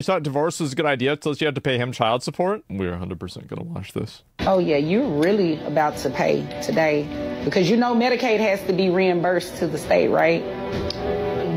thought divorce was a good idea until you had to pay him child support? We're 100% going to watch this. Oh, yeah, you're really about to pay today. Because you know Medicaid has to be reimbursed to the state, right?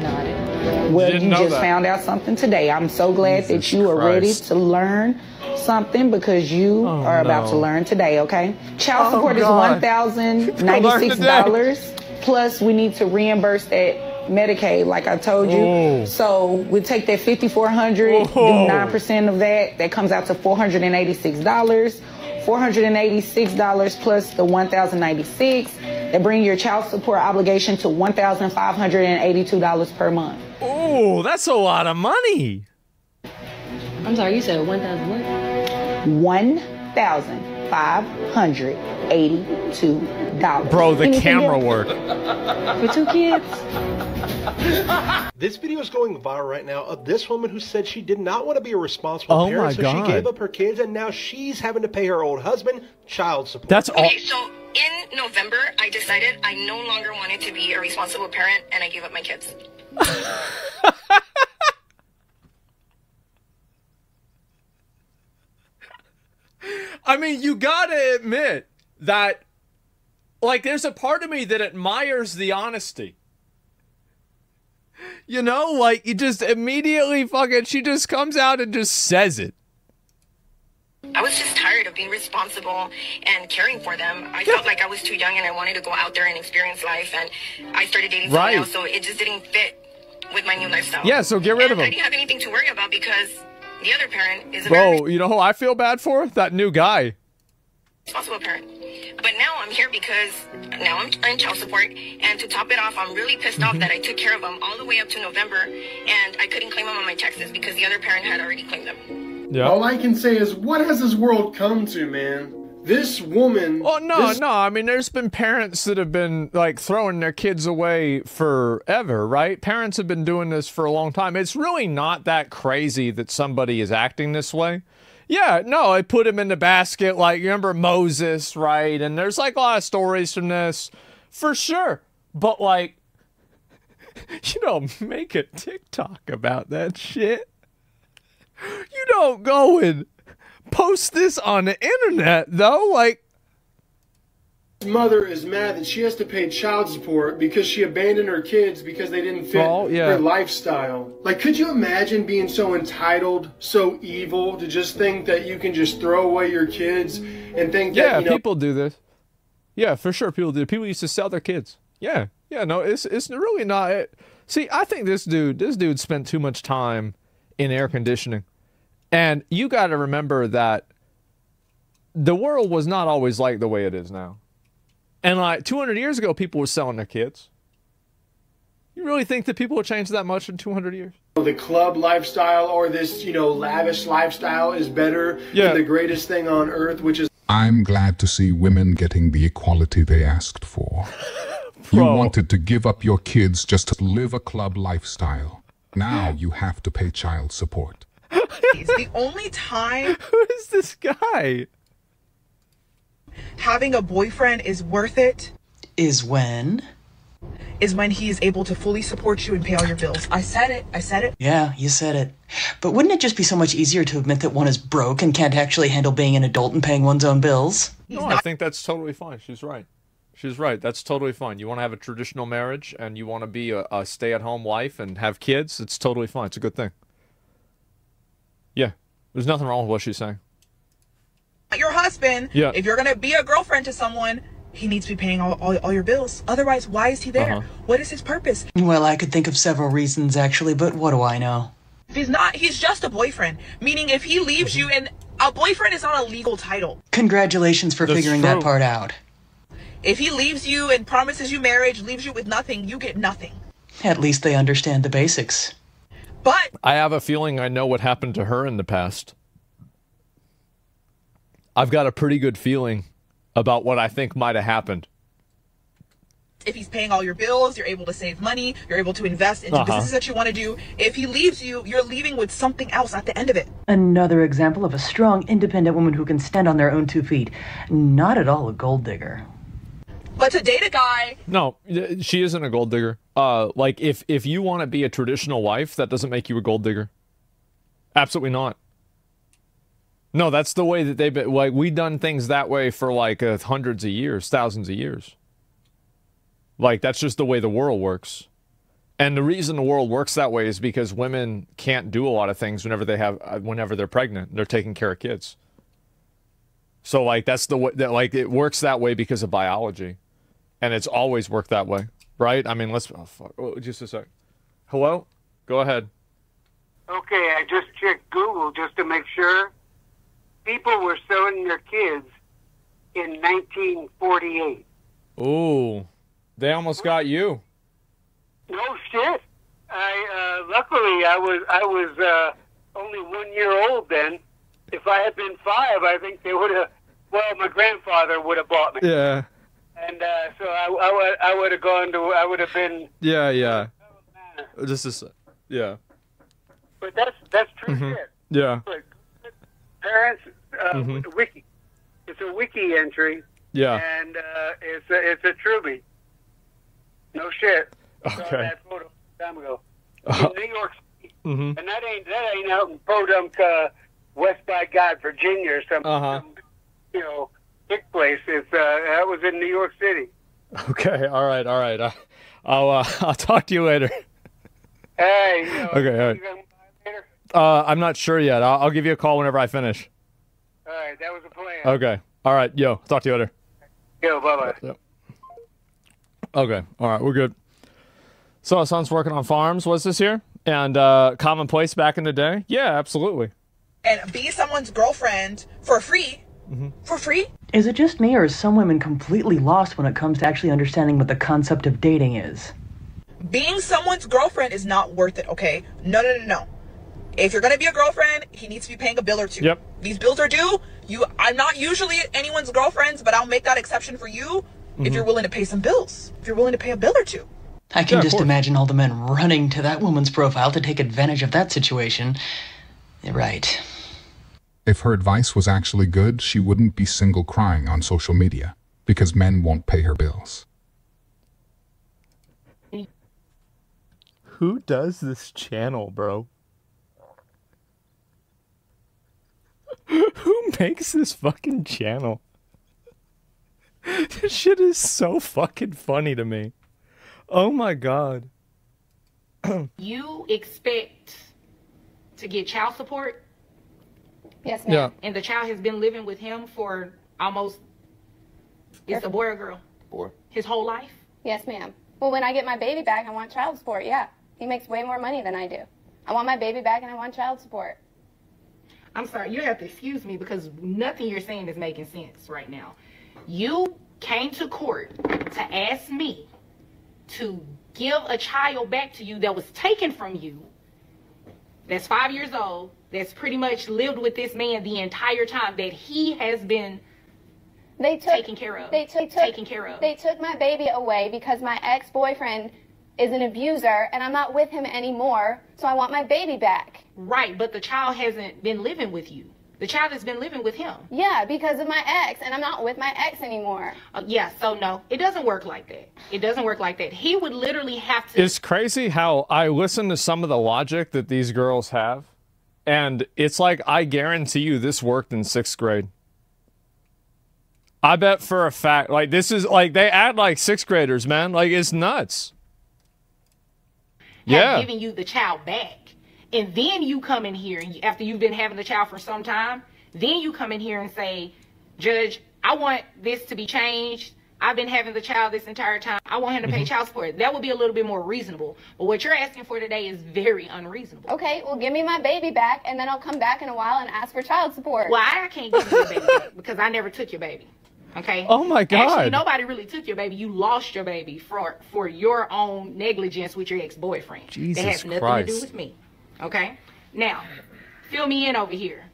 Not it. Well, you just found out something today. I'm so glad that you are ready to learn something because you are about to learn today, okay? Child support is $1,096. Plus, we need to reimburse that Medicaid, like I told you. So we take that $5,400, do 9% of that. That comes out to $486. $486 plus the $1,096. That bring your child support obligation to $1,582 per month. Oh, that's a lot of money. I'm sorry, you said 1,000 what? $1,582. Bro, the camera work. For 2 kids? This video is going viral right now of this woman who said she did not want to be a responsible parent, so she gave up her kids, and now she's having to pay her old husband child support. That's all. Okay, so in November, I decided I no longer wanted to be a responsible parent, and I gave up my kids. I mean, you gotta admit that, like, there's a part of me that admires the honesty. You know, like, you just immediately she just comes out and just says it. I was just tired of being responsible and caring for them. I felt like I was too young and I wanted to go out there and experience life, and I started dating someone else, so it just didn't fit with my new lifestyle. Yeah, so get rid of him. I didn't have anything to worry about because the other parent is a Bro, you know who I feel bad for? That new guy. responsible parent. But now I'm here because now I'm on child support, and to top it off, I'm really pissed off that I took care of them all the way up to November, and I couldn't claim them on my taxes because the other parent had already claimed them. Yeah. All I can say is, what has this world come to, man? This woman... Oh, no, no. I mean, there's been parents that have been, like, throwing their kids away forever, right? Parents have been doing this for a long time. It's really not that crazy that somebody is acting this way. Yeah, no, I put him in the basket, like, you remember Moses, right? And there's, like, a lot of stories from this, for sure. But, like, you don't make a TikTok about that shit. You don't go and post this on the internet, though, like... His mother is mad that she has to pay child support because she abandoned her kids because they didn't fit her lifestyle. Like, could you imagine being so entitled, so evil, to just think that you can just throw away your kids and think that, you know... people do this. Yeah, for sure, people do. People used to sell their kids. Yeah, no, it's really not... See, I think this dude spent too much time in air conditioning. And you got to remember that the world was not always like the way it is now. And like 200 years ago, people were selling their kids. You really think that people will change that much in 200 years? The club lifestyle or this, you know, lavish lifestyle is better than the greatest thing on earth, which is... I'm glad to see women getting the equality they asked for. You wanted to give up your kids just to live a club lifestyle. Now you have to pay child support. The only time... Who is this guy? Having a boyfriend is worth it. Is when? Is when he is able to fully support you and pay all your bills. I said it. I said it. Yeah, you said it. But wouldn't it just be so much easier to admit that one is broke and can't actually handle being an adult and paying one's own bills? No, I think that's totally fine. She's right. She's right. That's totally fine. You want to have a traditional marriage and you want to be a stay-at-home wife and have kids, it's totally fine. It's a good thing. Yeah, there's nothing wrong with what she's saying. Your husband, if you're going to be a girlfriend to someone, he needs to be paying all your bills. Otherwise, why is he there? What is his purpose? Well, I could think of several reasons, actually, but what do I know? If he's not, he's just a boyfriend. Meaning if he leaves you, and a boyfriend is not a legal title. Congratulations for figuring that part out. If he leaves you and promises you marriage, leaves you with nothing, you get nothing. At least they understand the basics. But I have a feeling I know what happened to her in the past. I've got a pretty good feeling about what I think might have happened. If he's paying all your bills, you're able to save money, you're able to invest into businesses that you want to do. If he leaves you, you're leaving with something else at the end of it. Another example of a strong, independent woman who can stand on their own 2 feet. Not at all a gold digger. But to date a guy... No, she isn't a gold digger. Like, if you want to be a traditional wife, that doesn't make you a gold digger. Absolutely not. No, that's the way that they've been. Like, we've done things that way for like hundreds of years, thousands of years. Like, that's just the way the world works. And the reason the world works that way is because women can't do a lot of things whenever they're pregnant. They're taking care of kids. So, like, that's the way that, like, it works that way because of biology. And it's always worked that way, right? I mean, let's, oh, fuck. Oh, just a sec. Hello? Go ahead. Okay, I just checked Google just to make sure. People were selling their kids in 1948. Ooh, they almost got you. No shit. Luckily I was only 1 year old then. If I had been 5, I think they would have. Well, my grandfather would have bought me. Yeah. And so I would have gone to. I would have been. Yeah. Yeah. But that's true shit. Yeah. Like, parents, wiki. It's a wiki entry. Yeah. And it's a Truby. No shit. Okay. Saw that photo a time ago. In New York City. And that ain't out in Podunk, West by God, Virginia or something. Some, you know, big place. It's that was in New York City. Okay. All right. I'll talk to you later. Hey. You know, okay. All right. You gonna buy later? I'm not sure yet. I'll give you a call whenever I finish. All right. That was the plan. Okay. All right. Yo. Talk to you later. Yo. Bye. Yep. Okay. All right. We're good. So my son's working on farms. What's this here? And commonplace back in the day? Yeah, absolutely. And be someone's girlfriend for free. For free? Is it just me, or is some women completely lost when it comes to actually understanding what the concept of dating is? Being someone's girlfriend is not worth it, okay? No. If you're gonna be a girlfriend, he needs to be paying a bill or two. Yep. These bills are due. I'm not usually anyone's girlfriends, but I'll make that exception for you if you're willing to pay some bills. If you're willing to pay a bill or two. I can just imagine all the men running to that woman's profile to take advantage of that situation. Right. If her advice was actually good, she wouldn't be single crying on social media, because men won't pay her bills. Who does this channel, bro? Who makes this fucking channel? This shit is so fucking funny to me. Oh my God. You expect to get child support? Yes, ma'am. Yeah. And the child has been living with him for almost, it's a boy or girl? Boy. His whole life? Yes, ma'am. Well, when I get my baby back, I want child support, yeah. He makes way more money than I do. I want my baby back and I want child support. I'm sorry, you have to excuse me because nothing you're saying is making sense right now. You came to court to ask me to give a child back to you that was taken from you, that's 5 years old, that's pretty much lived with this man the entire time that he has been taken care of. They took my baby away because my ex-boyfriend is an abuser and I'm not with him anymore, so I want my baby back. Right, but the child hasn't been living with you. The child has been living with him. Yeah, because of my ex, and I'm not with my ex anymore. Yeah, so no, it doesn't work like that. It doesn't work like that. He would literally have to... It's crazy how I listen to some of the logic that these girls have, and it's like, I guarantee you this worked in 6th grade. I bet for a fact, like, this is, like, they act like 6th graders, man. Like, it's nuts. Yeah. Giving you the child back. And then you come in here, after you've been having the child for some time, then you come in here and say, Judge, I want this to be changed. I've been having the child this entire time. I want him to pay child support. That would be a little bit more reasonable. But what you're asking for today is very unreasonable. Okay, well, give me my baby back, and then I'll come back in a while and ask for child support. Well, I can't give you your baby back because I never took your baby. Okay? Oh, my God. Actually, nobody really took your baby. You lost your baby for your own negligence with your ex-boyfriend. Jesus That has nothing Christ. to do with me. Okay? Now, fill me in over here.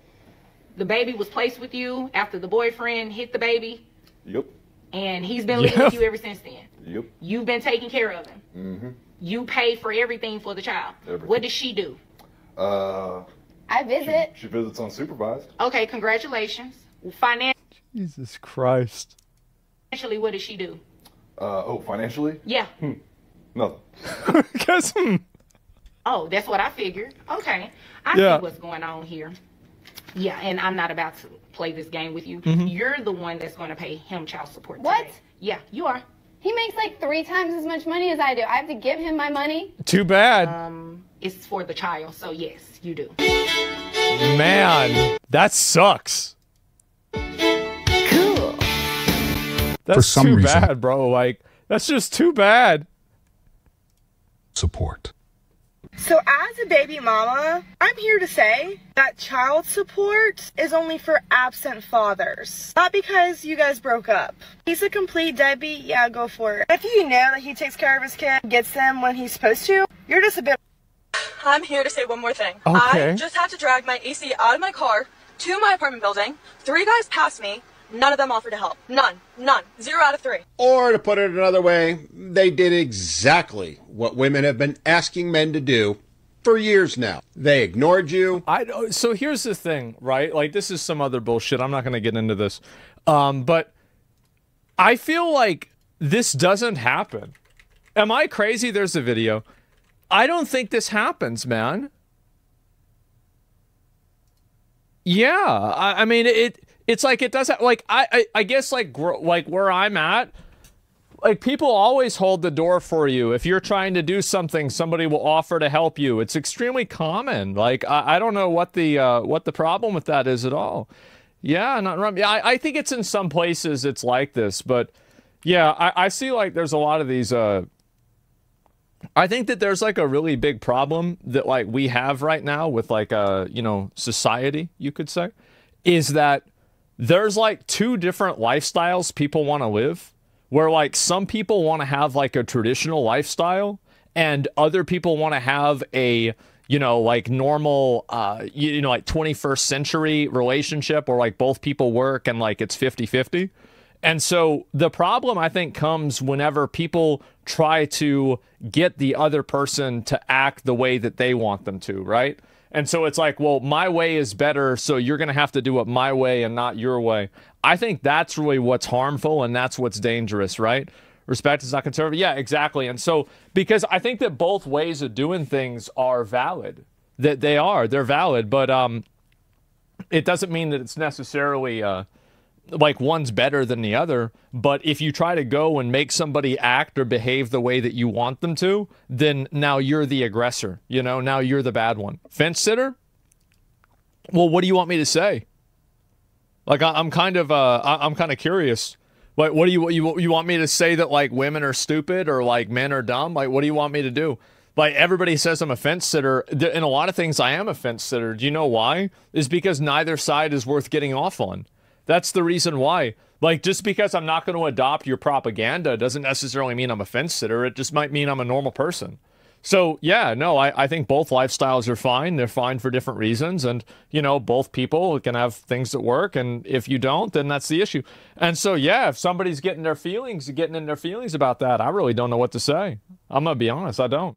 The baby was placed with you after the boyfriend hit the baby. Yep. And he's been living with you ever since then. Yep. You've been taking care of him. Mm-hmm. You pay for everything for the child. Everything. What does she do? I visit. She visits unsupervised. Okay, congratulations. Jesus Christ. Financially, what does she do? Financially? Yeah. Nothing. Guess Oh, that's what I figured. Okay. I see what's going on here. Yeah, and I'm not about to play this game with you. You're the one that's going to pay him child support today. What? Yeah, you are. He makes like 3 times as much money as I do. I have to give him my money. Too bad. It's for the child, so yes, you do. Man, that sucks. Cool. That's For some too reason, bad, bro. Like, that's just too bad. Support. So as a baby mama, I'm here to say that child support is only for absent fathers. Not because you guys broke up. He's a complete deadbeat, yeah, go for it. If you know that he takes care of his kid, gets them when he's supposed to, you're just a bit... I'm here to say one more thing. Okay. I just had to drag my AC out of my car to my apartment building. 3 guys passed me. None of them offered to help. None. 0 out of 3. Or to put it another way, they did exactly what women have been asking men to do for years now. They ignored you. So here's the thing, right? Like, this is some other bullshit. I'm not going to get into this. But I feel like this doesn't happen. Am I crazy? There's a video. I don't think this happens, man. Yeah, I mean, it's like it doesn't, like, I guess, like where I'm at, like, people always hold the door for you. If you're trying to do something, somebody will offer to help you. It's extremely common. Like, I don't know what the problem with that is at all. Yeah, not wrong. Yeah, I think it's in some places it's like this, but yeah, I see, like, there's a lot of these, I think that there's, like, a really big problem that, like, we have right now with, like, you know, society, you could say, is that there's, like, 2 different lifestyles people want to live, where, like, some people want to have, like, a traditional lifestyle, and other people want to have a, you know, like, normal, you know, like, 21st century relationship where, like, both people work and, like, it's 50-50. And so the problem, I think, comes whenever people try to get the other person to act the way that they want them to, right? And so it's like, well, my way is better, so you're going to have to do it my way and not your way. I think that's really what's harmful, and that's what's dangerous, right? Respect is not conservative. Yeah, exactly. And so, because I think that both ways of doing things are valid. That they're valid, but it doesn't mean that it's necessarily like one's better than the other. But if you try to go and make somebody act or behave the way that you want them to, then now you're the aggressor. You know, now you're the bad one. Fence sitter? Well, what do you want me to say? Like, I'm kind of curious. Like, what do you want me to say, that, like, women are stupid or, like, men are dumb? Like, what do you want me to do? Like, everybody says I'm a fence sitter. In a lot of things, I am a fence sitter. Do you know why? It's because neither side is worth getting off on. That's the reason why. Like, just because I'm not going to adopt your propaganda doesn't necessarily mean I'm a fence sitter. It just might mean I'm a normal person. So, yeah, no, I think both lifestyles are fine. They're fine for different reasons. And, you know, both people can have things that work. And if you don't, then that's the issue. And so, yeah, if somebody's getting in their feelings about that, I really don't know what to say. I'm going to be honest, I don't.